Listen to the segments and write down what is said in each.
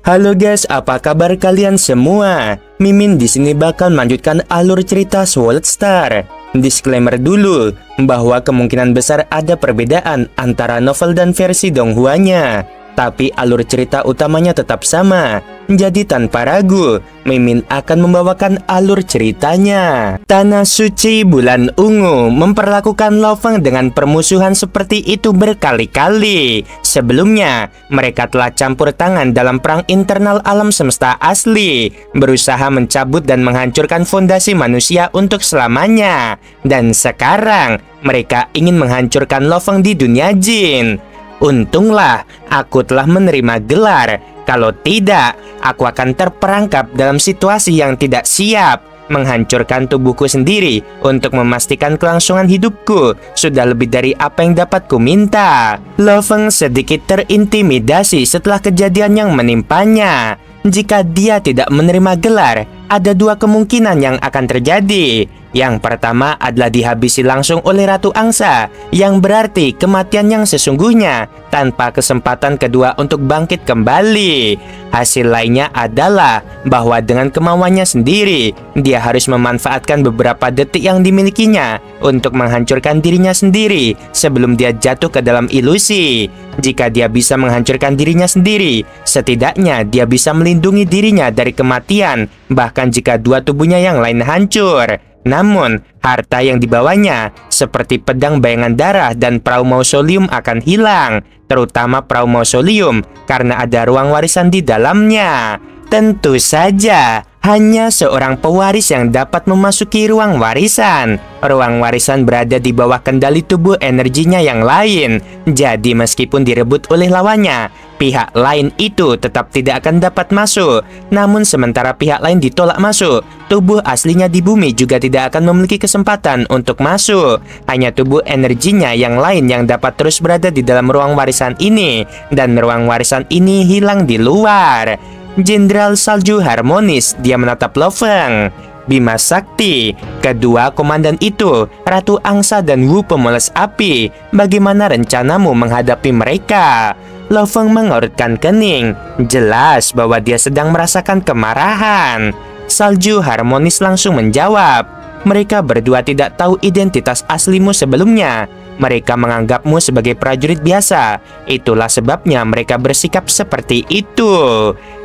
Halo guys, apa kabar kalian semua? Mimin di sini bakal melanjutkan alur cerita Sword Star. Disclaimer dulu bahwa kemungkinan besar ada perbedaan antara novel dan versi Donghuanya, tapi alur cerita utamanya tetap sama. Jadi tanpa ragu, Mimin akan membawakan alur ceritanya. Tanah Suci Bulan Ungu memperlakukan Lo Feng dengan permusuhan seperti itu berkali-kali. Sebelumnya, mereka telah campur tangan dalam perang internal alam semesta asli, berusaha mencabut dan menghancurkan fondasi manusia untuk selamanya. Dan sekarang, mereka ingin menghancurkan Lo Feng di dunia jin. Untunglah, aku telah menerima gelar. Kalau tidak, aku akan terperangkap dalam situasi yang tidak siap. Menghancurkan tubuhku sendiri untuk memastikan kelangsungan hidupku sudah lebih dari apa yang dapat ku minta. Lo Feng sedikit terintimidasi setelah kejadian yang menimpanya. Jika dia tidak menerima gelar, ada dua kemungkinan yang akan terjadi. Yang pertama adalah dihabisi langsung oleh Ratu Angsa, yang berarti kematian yang sesungguhnya tanpa kesempatan kedua untuk bangkit kembali. Hasil lainnya adalah bahwa dengan kemauannya sendiri, dia harus memanfaatkan beberapa detik yang dimilikinya untuk menghancurkan dirinya sendiri sebelum dia jatuh ke dalam ilusi. Jika dia bisa menghancurkan dirinya sendiri, setidaknya dia bisa melindungi dirinya dari kematian, bahkan jika dua tubuhnya yang lain hancur. Namun, harta yang dibawanya, seperti pedang bayangan darah dan perahu mausoleum akan hilang, terutama perahu mausoleum karena ada ruang warisan di dalamnya. Tentu saja, hanya seorang pewaris yang dapat memasuki ruang warisan. Ruang warisan berada di bawah kendali tubuh energinya yang lain. Jadi meskipun direbut oleh lawannya, pihak lain itu tetap tidak akan dapat masuk. Namun sementara pihak lain ditolak masuk, tubuh aslinya di bumi juga tidak akan memiliki kesempatan untuk masuk. Hanya tubuh energinya yang lain yang dapat terus berada di dalam ruang warisan ini. Dan ruang warisan ini hilang di luar. Jenderal Salju Harmonis, dia menatap Lo Feng. Bima Sakti, kedua komandan itu, Ratu Angsa dan Wu Pemoles Api, bagaimana rencanamu menghadapi mereka? Lo Feng mengerutkan kening. Jelas bahwa dia sedang merasakan kemarahan. Salju Harmonis langsung menjawab, mereka berdua tidak tahu identitas aslimu sebelumnya. Mereka menganggapmu sebagai prajurit biasa. Itulah sebabnya mereka bersikap seperti itu.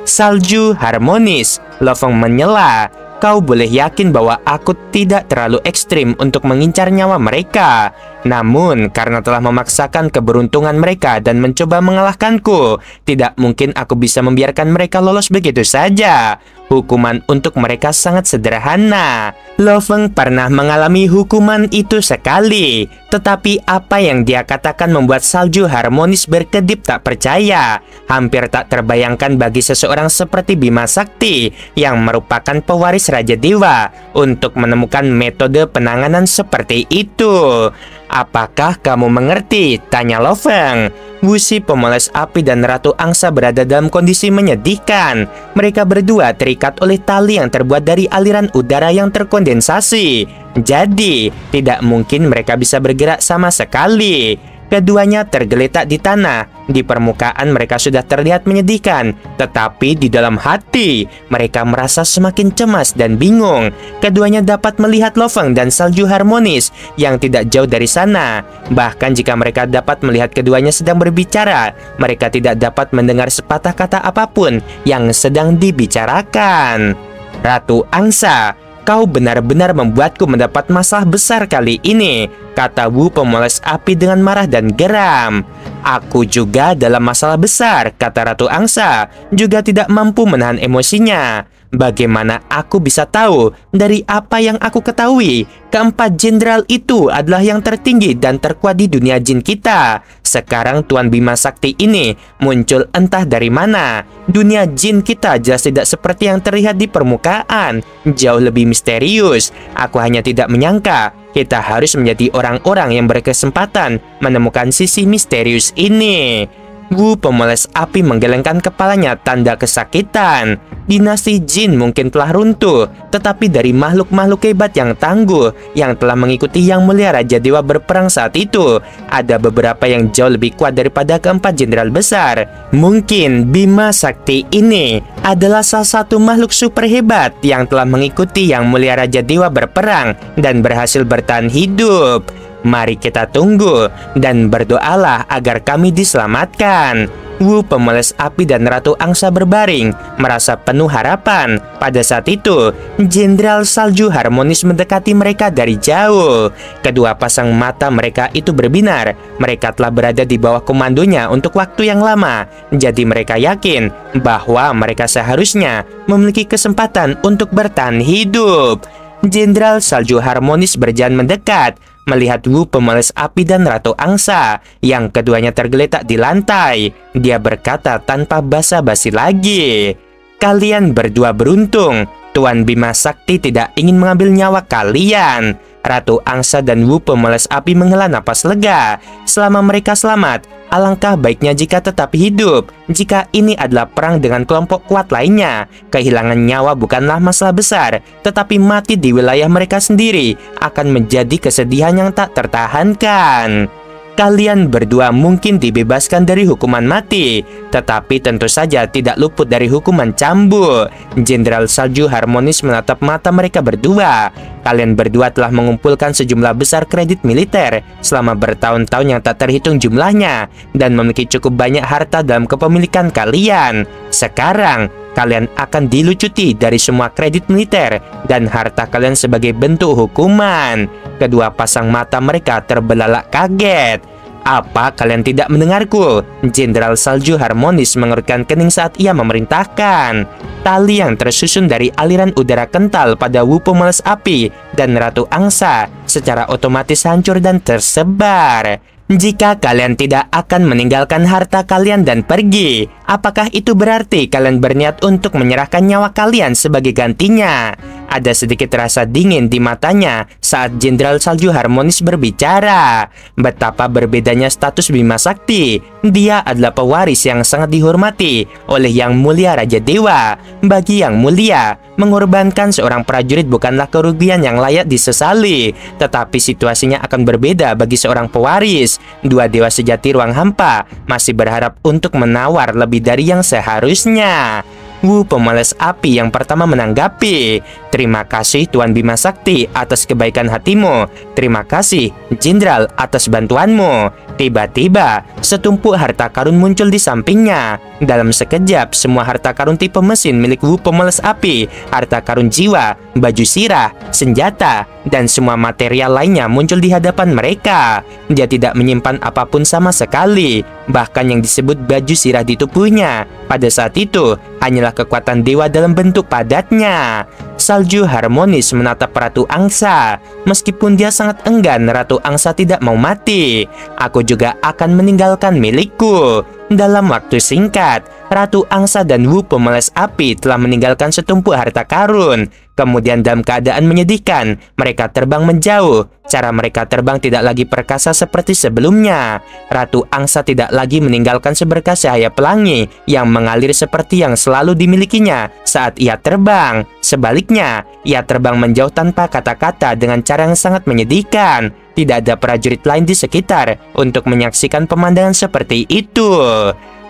Salju Harmonis, Lo Feng menyela. Kau boleh yakin bahwa aku tidak terlalu ekstrim untuk mengincar nyawa mereka. Namun, karena telah memaksakan keberuntungan mereka dan mencoba mengalahkanku, tidak mungkin aku bisa membiarkan mereka lolos begitu saja. Hukuman untuk mereka sangat sederhana. Lo Feng pernah mengalami hukuman itu sekali. Tetapi apa yang dia katakan membuat Salju Harmonis berkedip tak percaya. Hampir tak terbayangkan bagi seseorang seperti Bima Sakti, yang merupakan pewaris Raja Dewa, untuk menemukan metode penanganan seperti itu. Apakah kamu mengerti? Tanya Lo Feng. Wusi Pemoles Api dan Ratu Angsa berada dalam kondisi menyedihkan. Mereka berdua terikat oleh tali yang terbuat dari aliran udara yang terkondensasi. Jadi, tidak mungkin mereka bisa bergerak sama sekali. Keduanya tergeletak di tanah. Di permukaan mereka sudah terlihat menyedihkan, tetapi di dalam hati mereka merasa semakin cemas dan bingung. Keduanya dapat melihat Lo Feng dan Salju Harmonis yang tidak jauh dari sana. Bahkan jika mereka dapat melihat keduanya sedang berbicara, mereka tidak dapat mendengar sepatah kata apapun yang sedang dibicarakan. Ratu Angsa, kau benar-benar membuatku mendapat masalah besar kali ini, kata Wu Pemoles Api dengan marah dan geram. Aku juga dalam masalah besar, kata Ratu Angsa, juga tidak mampu menahan emosinya. Bagaimana aku bisa tahu? Dari apa yang aku ketahui, keempat jenderal itu adalah yang tertinggi dan terkuat di dunia jin kita. Sekarang Tuan Bima Sakti ini muncul entah dari mana. Dunia jin kita jelas tidak seperti yang terlihat di permukaan. Jauh lebih misterius. Aku hanya tidak menyangka kita harus menjadi orang-orang yang berkesempatan menemukan sisi misterius ini. Wu pemoles api menggelengkan kepalanya tanda kesakitan. Dinasti Jin mungkin telah runtuh, tetapi dari makhluk-makhluk hebat yang tangguh yang telah mengikuti Yang Mulia Raja Dewa berperang saat itu, ada beberapa yang jauh lebih kuat daripada keempat jenderal besar. Mungkin Bima Sakti ini adalah salah satu makhluk super hebat yang telah mengikuti Yang Mulia Raja Dewa berperang dan berhasil bertahan hidup. Mari kita tunggu dan berdoalah agar kami diselamatkan. Wu pemoles api dan Ratu Angsa berbaring, merasa penuh harapan. Pada saat itu, Jenderal Salju Harmonis mendekati mereka dari jauh. Kedua pasang mata mereka itu berbinar. Mereka telah berada di bawah komandonya untuk waktu yang lama. Jadi mereka yakin bahwa mereka seharusnya memiliki kesempatan untuk bertahan hidup. Jenderal Salju Harmonis berjalan mendekat, melihat Wu pemoles api dan Ratu Angsa yang keduanya tergeletak di lantai. Dia berkata tanpa basa-basi lagi, "Kalian berdua beruntung. Tuan Bima Sakti tidak ingin mengambil nyawa kalian." Ratu Angsa dan Wu pemoles api menghela napas lega. Selama mereka selamat, alangkah baiknya jika tetap hidup. Jika ini adalah perang dengan kelompok kuat lainnya, kehilangan nyawa bukanlah masalah besar, tetapi mati di wilayah mereka sendiri akan menjadi kesedihan yang tak tertahankan. Kalian berdua mungkin dibebaskan dari hukuman mati, tetapi tentu saja tidak luput dari hukuman cambuk. Jenderal Salju Harmonis menatap mata mereka berdua. Kalian berdua telah mengumpulkan sejumlah besar kredit militer selama bertahun-tahun yang tak terhitung jumlahnya, dan memiliki cukup banyak harta dalam kepemilikan kalian. Sekarang, kalian akan dilucuti dari semua kredit militer dan harta kalian sebagai bentuk hukuman. Kedua pasang mata mereka terbelalak kaget. Apa kalian tidak mendengarku? Jenderal Salju Harmonis mengerutkan kening saat ia memerintahkan. Tali yang tersusun dari aliran udara kental pada Wu pemoles api dan Ratu Angsa secara otomatis hancur dan tersebar. Jika kalian tidak akan meninggalkan harta kalian dan pergi, apakah itu berarti kalian berniat untuk menyerahkan nyawa kalian sebagai gantinya? Ada sedikit rasa dingin di matanya saat Jenderal Salju Harmonis berbicara. Betapa berbedanya status Bima Sakti. Dia adalah pewaris yang sangat dihormati oleh Yang Mulia Raja Dewa. Bagi Yang Mulia, mengorbankan seorang prajurit bukanlah kerugian yang layak disesali, tetapi situasinya akan berbeda bagi seorang pewaris. Dua dewa sejati ruang hampa masih berharap untuk menawar lebih dari yang seharusnya. Wu pemoles api yang pertama menanggapi, "Terima kasih Tuan Bima Sakti atas kebaikan hatimu. Terima kasih Jenderal atas bantuanmu." Tiba-tiba, setumpuk harta karun muncul di sampingnya. Dalam sekejap, semua harta karun tipe mesin milik Wu pemoles api, harta karun jiwa, baju sirah, senjata, dan semua material lainnya muncul di hadapan mereka. Dia tidak menyimpan apapun sama sekali, bahkan yang disebut baju sirah di tubuhnya. Pada saat itu, hanyalah kekuatan dewa dalam bentuk padatnya. Salju Harmonis menatap Ratu Angsa. Meskipun dia sangat enggan, Ratu Angsa tidak mau mati. "Aku juga akan meninggalkan milikku." Dalam waktu singkat, Ratu Angsa dan Wu pemoles api telah meninggalkan setumpuk harta karun. Kemudian dalam keadaan menyedihkan, mereka terbang menjauh. Cara mereka terbang tidak lagi perkasa seperti sebelumnya. Ratu Angsa tidak lagi meninggalkan seberkas cahaya pelangi yang mengalir seperti yang selalu dimilikinya saat ia terbang. Sebaliknya, ia terbang menjauh tanpa kata-kata dengan cara yang sangat menyedihkan. Tidak ada prajurit lain di sekitar untuk menyaksikan pemandangan seperti itu.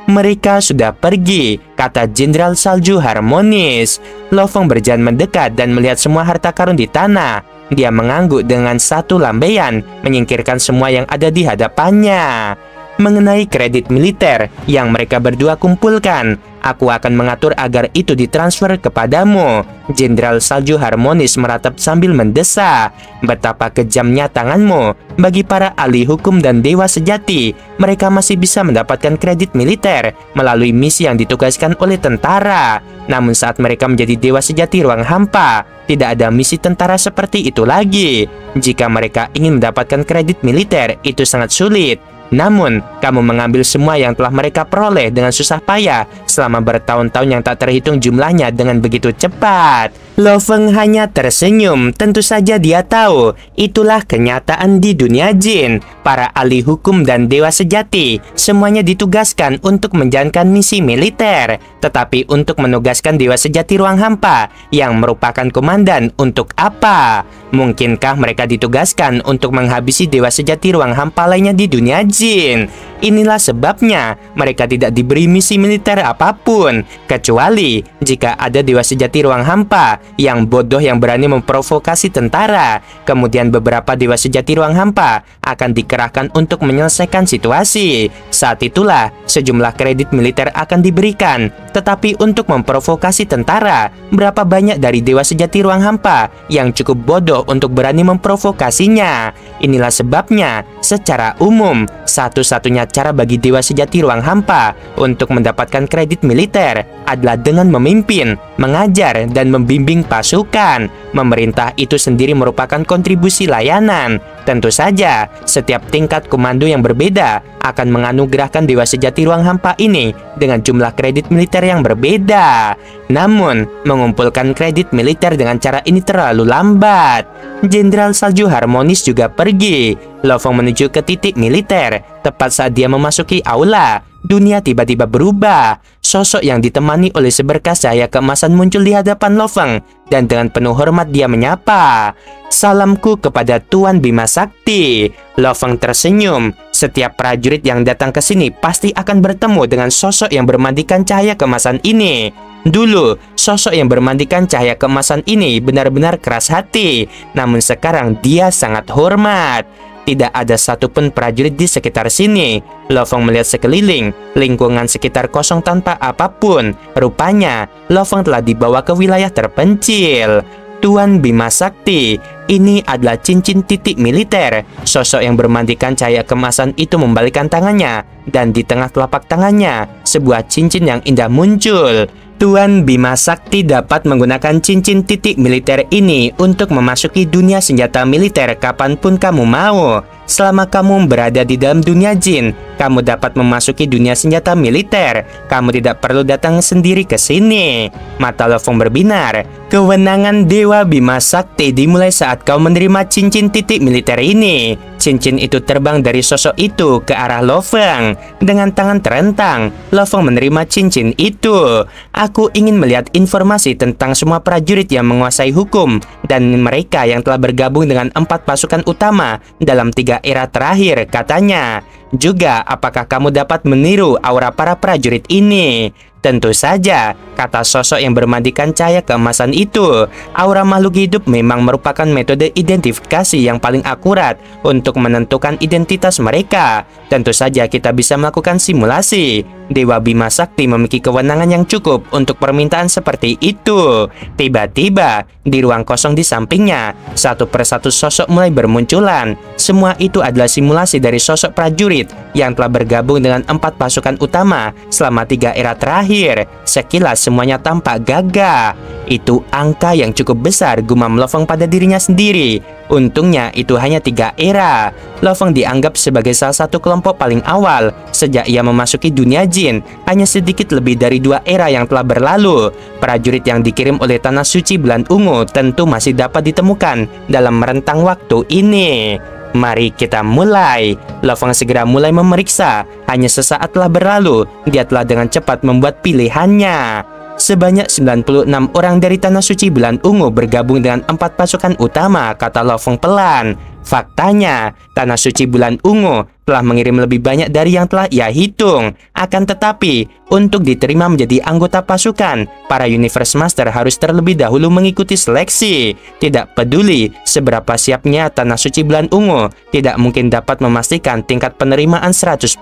"Mereka sudah pergi," kata Jenderal Salju Harmonis. Lo Fong berjalan mendekat dan melihat semua harta karun di tanah. Dia mengangguk dengan satu lambaian, menyingkirkan semua yang ada di hadapannya. "Mengenai kredit militer yang mereka berdua kumpulkan, aku akan mengatur agar itu ditransfer kepadamu." Jenderal Salju Harmonis meratap sambil mendesak, "Betapa kejamnya tanganmu. Bagi para ahli hukum dan dewa sejati, mereka masih bisa mendapatkan kredit militer melalui misi yang ditugaskan oleh tentara. Namun saat mereka menjadi dewa sejati ruang hampa, tidak ada misi tentara seperti itu lagi. Jika mereka ingin mendapatkan kredit militer, itu sangat sulit. Namun, kamu mengambil semua yang telah mereka peroleh dengan susah payah selama bertahun-tahun yang tak terhitung jumlahnya dengan begitu cepat." Lo Feng hanya tersenyum. Tentu saja dia tahu itulah kenyataan di dunia jin. Para ahli hukum dan dewa sejati semuanya ditugaskan untuk menjalankan misi militer. Tetapi untuk menugaskan dewa sejati ruang hampa yang merupakan komandan untuk apa? Mungkinkah mereka ditugaskan untuk menghabisi dewa sejati ruang hampa lainnya di dunia jin? Inilah sebabnya mereka tidak diberi misi militer apapun, kecuali jika ada dewa sejati ruang hampa yang bodoh yang berani memprovokasi tentara. Kemudian beberapa dewa sejati ruang hampa akan dikerahkan untuk menyelesaikan situasi. Saat itulah sejumlah kredit militer akan diberikan. Tetapi untuk memprovokasi tentara, berapa banyak dari dewa sejati ruang hampa yang cukup bodoh untuk berani memprovokasinya? Inilah sebabnya secara umum satu-satunya cara bagi dewa sejati ruang hampa untuk mendapatkan kredit militer adalah dengan memimpin, mengajar, dan membimbing pasukan. Memerintah itu sendiri merupakan kontribusi layanan. Tentu saja, setiap tingkat komando yang berbeda akan menganugerahkan dewa sejati ruang hampa ini dengan jumlah kredit militer yang berbeda. Namun, mengumpulkan kredit militer dengan cara ini terlalu lambat. Jenderal Salju Harmonis juga pergi. Lo Feng menuju ke titik militer. Tepat saat dia memasuki aula, dunia tiba-tiba berubah. Sosok yang ditemani oleh seberkas cahaya keemasan muncul di hadapan Lo Feng, dan dengan penuh hormat dia menyapa, "Salamku kepada Tuan Bima Sakti." Lo Feng tersenyum. Setiap prajurit yang datang ke sini pasti akan bertemu dengan sosok yang bermandikan cahaya keemasan ini. Dulu, sosok yang bermandikan cahaya keemasan ini benar-benar keras hati. Namun sekarang dia sangat hormat. Tidak ada satupun prajurit di sekitar sini. Lo Feng melihat sekeliling. Lingkungan sekitar kosong tanpa apapun. Rupanya, Lo Feng telah dibawa ke wilayah terpencil. Tuan Bima Sakti, ini adalah cincin titik militer. Sosok yang bermandikan cahaya kemasan itu membalikkan tangannya, dan di tengah telapak tangannya, sebuah cincin yang indah muncul. Tuan Bima Sakti dapat menggunakan cincin titik militer ini untuk memasuki dunia senjata militer kapanpun kamu mau. Selama kamu berada di dalam dunia jin, kamu dapat memasuki dunia senjata militer. Kamu tidak perlu datang sendiri ke sini. Mata Lo Feng berbinar. Kewenangan Dewa Bima Sakti dimulai saat kau menerima cincin titik militer ini. Cincin itu terbang dari sosok itu ke arah Lo Feng. Dengan tangan terentang, Lo Feng menerima cincin itu. Aku ingin melihat informasi tentang semua prajurit yang menguasai hukum dan mereka yang telah bergabung dengan 4 pasukan utama dalam 3 era terakhir, katanya. Juga, apakah kamu dapat meniru aura para prajurit ini? Tentu saja, kata sosok yang bermandikan cahaya keemasan itu. Aura makhluk hidup memang merupakan metode identifikasi yang paling akurat untuk menentukan identitas mereka. Tentu saja kita bisa melakukan simulasi. Dewa Bima Sakti memiliki kewenangan yang cukup untuk permintaan seperti itu. Tiba-tiba, di ruang kosong di sampingnya, satu persatu sosok mulai bermunculan. Semua itu adalah simulasi dari sosok prajurit yang telah bergabung dengan 4 pasukan utama selama 3 era terakhir. Sekilas semuanya tampak gagah. Itu angka yang cukup besar, gumam Lo Feng pada dirinya sendiri. Untungnya itu hanya 3 era. Lo Feng dianggap sebagai salah satu kelompok paling awal. Sejak ia memasuki dunia jin, hanya sedikit lebih dari 2 era yang telah berlalu. Prajurit yang dikirim oleh Tanah Suci Bulan Ungu tentu masih dapat ditemukan dalam rentang waktu ini. Mari kita mulai. Lo Feng segera mulai memeriksa. Hanya sesaat telah berlalu, dia telah dengan cepat membuat pilihannya. Sebanyak 96 orang dari Tanah Suci Bulan Ungu bergabung dengan 4 pasukan utama, kata Lo Feng pelan. Faktanya, Tanah Suci Bulan Ungu telah mengirim lebih banyak dari yang telah ia hitung. Akan tetapi, untuk diterima menjadi anggota pasukan, para Universe Master harus terlebih dahulu mengikuti seleksi. Tidak peduli seberapa siapnya Tanah Suci Bulan Ungu, tidak mungkin dapat memastikan tingkat penerimaan 100%.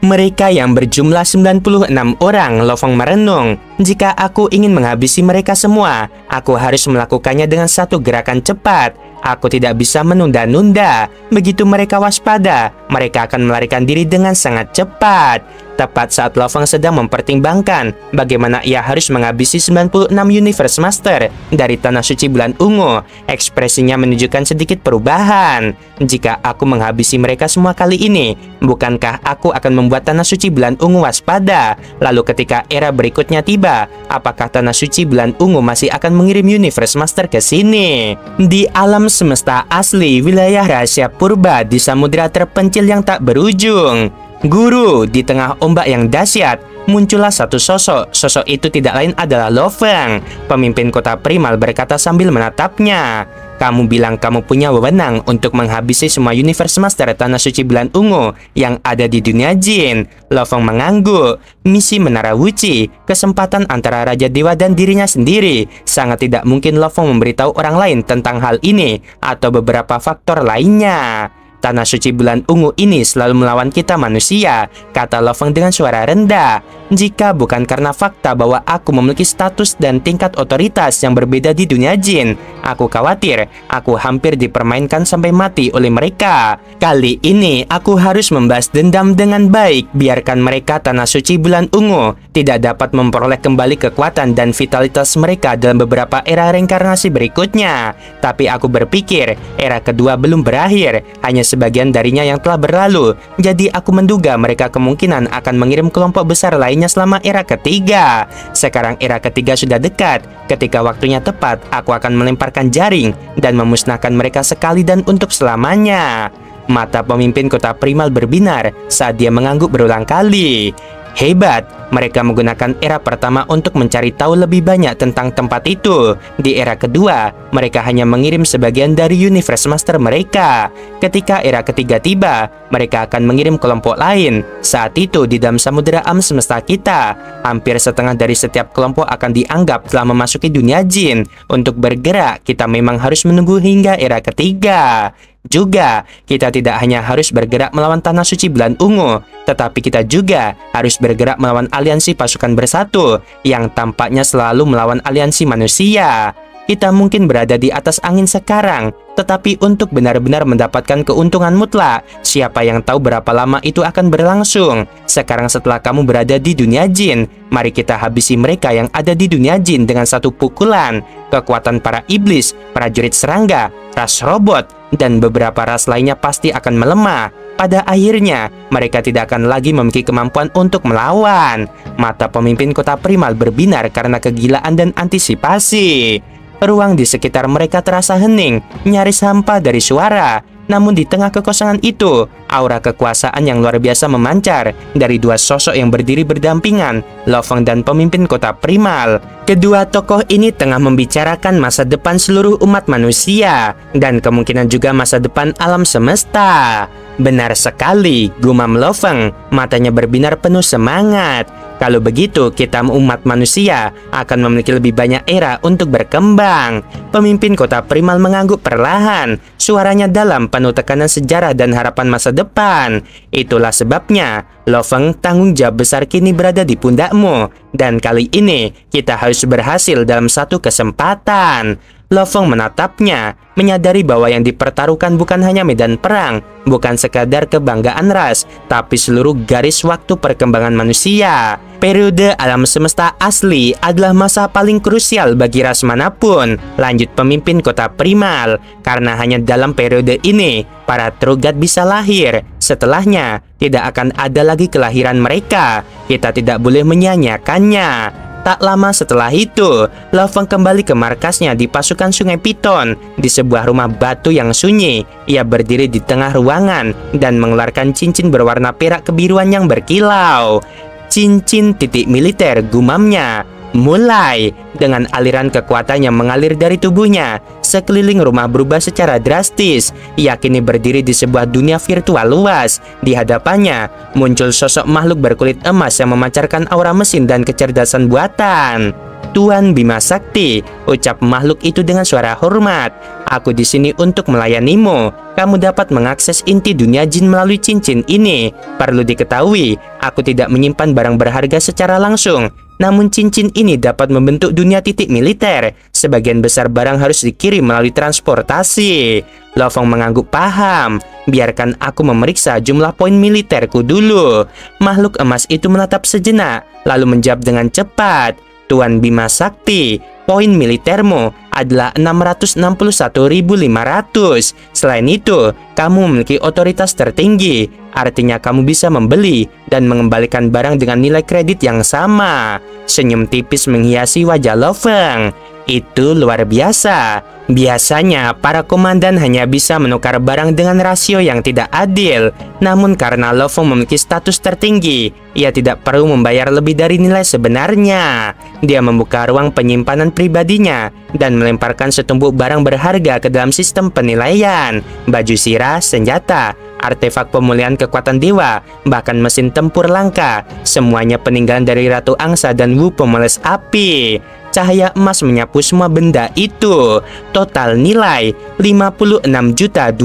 Mereka yang berjumlah 96 orang, Lo Feng merenung. Jika aku ingin menghabisi mereka semua, aku harus melakukannya dengan satu gerakan cepat. Aku tidak bisa menunda-nunda. Begitu mereka waspada, mereka akan melarikan diri dengan sangat cepat. tepat saat Lo Feng sedang mempertimbangkan bagaimana ia harus menghabisi 96 Universe Master dari Tanah Suci Bulan Ungu. Ekspresinya menunjukkan sedikit perubahan. Jika aku menghabisi mereka semua kali ini, bukankah aku akan membuat Tanah Suci Bulan Ungu waspada? Lalu ketika era berikutnya tiba, apakah Tanah Suci Bulan Ungu masih akan mengirim Universe Master ke sini? Di alam semesta asli, wilayah rahasia purba di samudera terpencil yang tak berujung, Guru, di tengah ombak yang dahsyat, muncullah satu sosok. Sosok itu tidak lain adalah Lo Feng. Pemimpin kota primal berkata sambil menatapnya. Kamu bilang kamu punya wewenang untuk menghabisi semua Universe Master Tanah Suci Bulan Ungu yang ada di dunia jin. Lo Feng mengangguk. Misi Menara Wuci, kesempatan antara Raja Dewa dan dirinya sendiri. Sangat tidak mungkin Lo Feng memberitahu orang lain tentang hal ini atau beberapa faktor lainnya. Tanah Suci Bulan Ungu ini selalu melawan kita manusia, kata Lo Feng dengan suara rendah. Jika bukan karena fakta bahwa aku memiliki status dan tingkat otoritas yang berbeda di dunia jin, aku khawatir aku hampir dipermainkan sampai mati oleh mereka. Kali ini aku harus membalas dendam dengan baik. Biarkan mereka Tanah Suci Bulan Ungu tidak dapat memperoleh kembali kekuatan dan vitalitas mereka dalam beberapa era reinkarnasi berikutnya. Tapi aku berpikir era kedua belum berakhir, hanya sebagian darinya yang telah berlalu. Jadi aku menduga mereka kemungkinan akan mengirim kelompok besar lainnya selama era ketiga. Sekarang era ketiga sudah dekat. Ketika waktunya tepat, aku akan melemparkan jaring dan memusnahkan mereka sekali dan untuk selamanya. Mata pemimpin kota primal berbinar saat dia mengangguk berulang kali. Hebat, mereka menggunakan era pertama untuk mencari tahu lebih banyak tentang tempat itu. Di era kedua, mereka hanya mengirim sebagian dari Universe Master mereka. Ketika era ketiga tiba, mereka akan mengirim kelompok lain. Saat itu, di dalam samudera alam semesta kita, hampir setengah dari setiap kelompok akan dianggap telah memasuki dunia jin. Untuk bergerak, kita memang harus menunggu hingga era ketiga. Juga, kita tidak hanya harus bergerak melawan Tanah Suci Bulan Ungu, tetapi kita juga harus bergerak melawan aliansi pasukan bersatu yang tampaknya selalu melawan aliansi manusia. Kita mungkin berada di atas angin sekarang, tetapi untuk benar-benar mendapatkan keuntungan mutlak, siapa yang tahu berapa lama itu akan berlangsung. Sekarang setelah kamu berada di dunia jin, mari kita habisi mereka yang ada di dunia jin dengan satu pukulan. Kekuatan para iblis, prajurit serangga, ras robot, dan beberapa ras lainnya pasti akan melemah. Pada akhirnya, mereka tidak akan lagi memiliki kemampuan untuk melawan. Mata pemimpin kota primal berbinar karena kegilaan dan antisipasi. Ruang di sekitar mereka terasa hening, nyaris hampa dari suara. Namun di tengah kekosongan itu, aura kekuasaan yang luar biasa memancar dari dua sosok yang berdiri berdampingan, Lo Feng dan pemimpin kota primal. Kedua tokoh ini tengah membicarakan masa depan seluruh umat manusia dan kemungkinan juga masa depan alam semesta. Benar sekali, gumam Lo Feng, matanya berbinar penuh semangat. Kalau begitu, kita umat manusia akan memiliki lebih banyak era untuk berkembang. Pemimpin kota primal mengangguk perlahan. Suaranya dalam, penuh tekanan sejarah dan harapan masa depan. Itulah sebabnya, Lo Feng, tanggung jawab besar kini berada di pundakmu. Dan kali ini, kita harus berhasil dalam satu kesempatan. Lo Feng menatapnya, menyadari bahwa yang dipertaruhkan bukan hanya medan perang, bukan sekadar kebanggaan ras, tapi seluruh garis waktu perkembangan manusia. Periode alam semesta asli adalah masa paling krusial bagi ras manapun, lanjut pemimpin kota primal, karena hanya dalam periode ini, para Trugat bisa lahir. Setelahnya, tidak akan ada lagi kelahiran mereka. Kita tidak boleh menyia-nyiakannya. Tak lama setelah itu, Lo Feng kembali ke markasnya di pasukan Sungai Piton. Di sebuah rumah batu yang sunyi, ia berdiri di tengah ruangan dan mengeluarkan cincin berwarna perak kebiruan yang berkilau. Cincin titik militer, gumamnya. Mulai, dengan aliran kekuatan yang mengalir dari tubuhnya, sekeliling rumah berubah secara drastis. Ia kini berdiri di sebuah dunia virtual luas. Di hadapannya, muncul sosok makhluk berkulit emas yang memancarkan aura mesin dan kecerdasan buatan. Tuan Bima Sakti, ucap makhluk itu dengan suara hormat. Aku di sini untuk melayanimu. Kamu dapat mengakses inti dunia jin melalui cincin ini. Perlu diketahui, aku tidak menyimpan barang berharga secara langsung. Namun cincin ini dapat membentuk dunia titik militer. Sebagian besar barang harus dikirim melalui transportasi. Lo Fong mengangguk paham. Biarkan aku memeriksa jumlah poin militerku dulu. Makhluk emas itu menatap sejenak, lalu menjawab dengan cepat. Tuan Bima Sakti, poin militermu adalah 661.500. Selain itu, kamu memiliki otoritas tertinggi. Artinya kamu bisa membeli dan mengembalikan barang dengan nilai kredit yang sama. Senyum tipis menghiasi wajah Lo Fong. Itu luar biasa. Biasanya, para komandan hanya bisa menukar barang dengan rasio yang tidak adil. Namun karena Lo Fong memiliki status tertinggi, ia tidak perlu membayar lebih dari nilai sebenarnya. Dia membuka ruang penyimpanan pribadinya dan melemparkan setumpuk barang berharga ke dalam sistem penilaian. Baju sirah, senjata, artefak pemulihan kekuatan dewa, bahkan mesin tempur langka. Semuanya peninggalan dari Ratu Angsa dan Wu pemoles api. Cahaya emas menyapu semua benda itu. Total nilai 56.208.000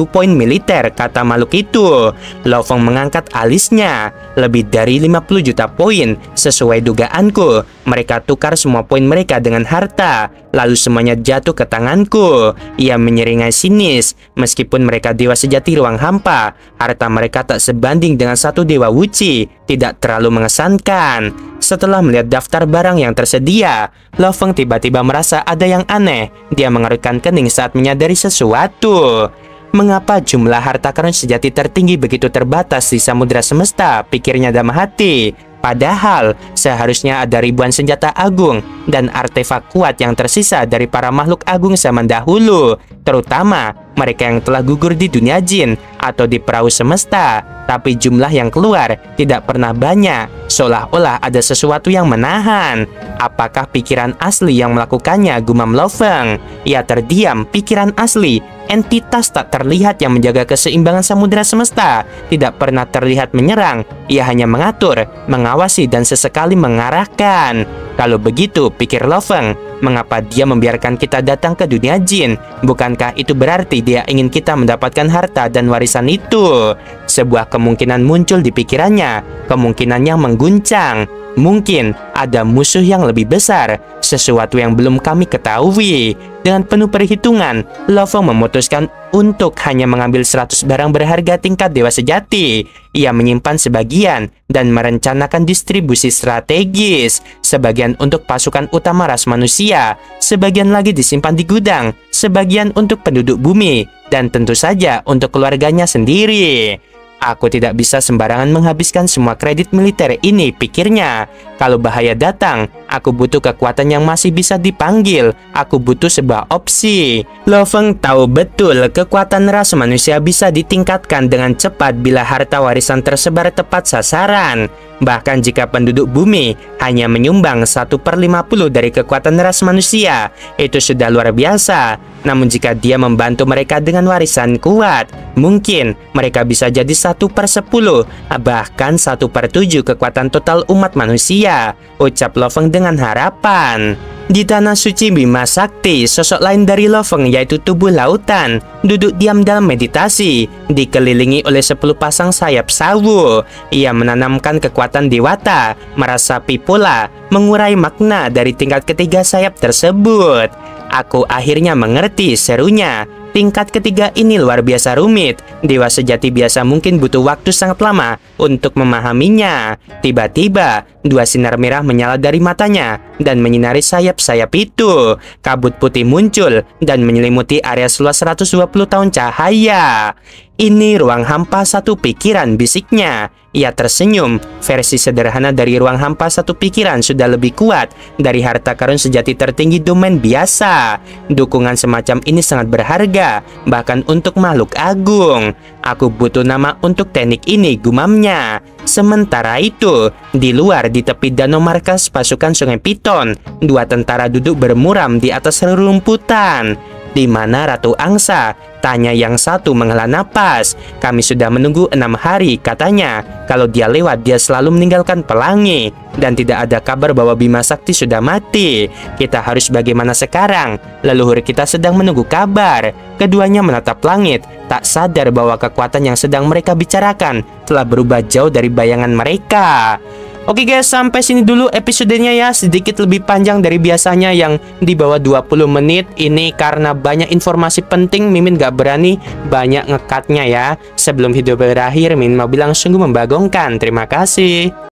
poin militer, kata makhluk itu. Lo Fong mengangkat alisnya. Lebih dari 50 juta poin. Sesuai dugaanku, mereka tukar semua poin mereka dengan harta. Lalu semuanya jatuh ke tanganku. Ia menyeringai sinis. Meskipun mereka dewa sejati ruang hampa, harta mereka tak sebanding dengan satu dewa Wuci. Tidak terlalu mengesankan. Setelah melihat daftar barang yang tersedia, Lo Fong tiba-tiba merasa ada yang aneh. Dia mengerutkan kening saat menyadari sesuatu. Mengapa jumlah harta karun sejati tertinggi begitu terbatas di samudera semesta? Pikirnya dalam hati. Padahal seharusnya ada ribuan senjata agung dan artefak kuat yang tersisa dari para makhluk agung zaman dahulu, terutama mereka yang telah gugur di dunia jin atau di perahu semesta. Tapi jumlah yang keluar tidak pernah banyak, seolah-olah ada sesuatu yang menahan. Apakah pikiran asli yang melakukannya, gumam Lo Fong. Ia terdiam. Pikiran asli, entitas tak terlihat yang menjaga keseimbangan samudera semesta, tidak pernah terlihat menyerang. Ia hanya mengatur, mengawasi, dan sesekali mengarahkan. Kalau begitu, pikir Lo Fong, mengapa dia membiarkan kita datang ke dunia jin? Bukankah itu berarti dia ingin kita mendapatkan harta dan warisan itu? Sebuah kemungkinan muncul di pikirannya, kemungkinan yang mengguncang. Mungkin ada musuh yang lebih besar, sesuatu yang belum kami ketahui. Dengan penuh perhitungan, Lo Fong memutuskan untuk hanya mengambil 100 barang berharga tingkat dewa sejati. Ia menyimpan sebagian dan merencanakan distribusi strategis. Sebagian untuk pasukan utama ras manusia, sebagian lagi disimpan di gudang, sebagian untuk penduduk bumi, dan tentu saja untuk keluarganya sendiri. Aku tidak bisa sembarangan menghabiskan semua kredit militer ini, pikirnya. Kalau bahaya datang, aku butuh kekuatan yang masih bisa dipanggil. Aku butuh sebuah opsi. Lo Fong tahu betul kekuatan ras manusia bisa ditingkatkan dengan cepat bila harta warisan tersebar tepat sasaran. Bahkan jika penduduk bumi hanya menyumbang 1/50 dari kekuatan ras manusia, itu sudah luar biasa. Namun jika dia membantu mereka dengan warisan kuat, mungkin mereka bisa jadi 1/10, bahkan 1/7 kekuatan total umat manusia, ucap Lo Fong dengan harapan. Di tanah suci Bima Sakti, sosok lain dari Lo Fong, yaitu tubuh lautan, duduk diam dalam meditasi, dikelilingi oleh 10 pasang sayap sawu. Ia menanamkan kekuatan dewata, merasapi pola, mengurai makna dari tingkat ketiga sayap tersebut. Aku akhirnya mengerti, serunya. Tingkat ketiga ini luar biasa rumit. Dewa sejati biasa mungkin butuh waktu sangat lama untuk memahaminya. Tiba-tiba, 2 sinar merah menyala dari matanya dan menyinari sayap-sayap itu. Kabut putih muncul dan menyelimuti area seluas 120 tahun cahaya. Ini ruang hampa satu pikiran, bisiknya. Ia tersenyum. Versi sederhana dari ruang hampa satu pikiran sudah lebih kuat dari harta karun sejati tertinggi domain biasa. Dukungan semacam ini sangat berharga, bahkan untuk makhluk agung. Aku butuh nama untuk teknik ini, gumamnya. Sementara itu, di luar di tepi danau markas pasukan Sungai Piton, 2 tentara duduk bermuram di atas rerumputan. Di mana Ratu Angsa? Tanya yang satu menghela napas. Kami sudah menunggu 6 hari, katanya. Kalau dia lewat, dia selalu meninggalkan pelangi. Dan tidak ada kabar bahwa Bima Sakti sudah mati. Kita harus bagaimana sekarang? Leluhur kita sedang menunggu kabar. Keduanya menatap langit, tak sadar bahwa kekuatan yang sedang mereka bicarakan telah berubah jauh dari bayangan mereka. Oke guys, sampai sini dulu episodenya ya. Sedikit lebih panjang dari biasanya yang di bawah 20 menit. Ini karena banyak informasi penting, Mimin gak berani banyak ngekatnya ya. Sebelum video berakhir, Mimin mau bilang sungguh membagongkan. Terima kasih.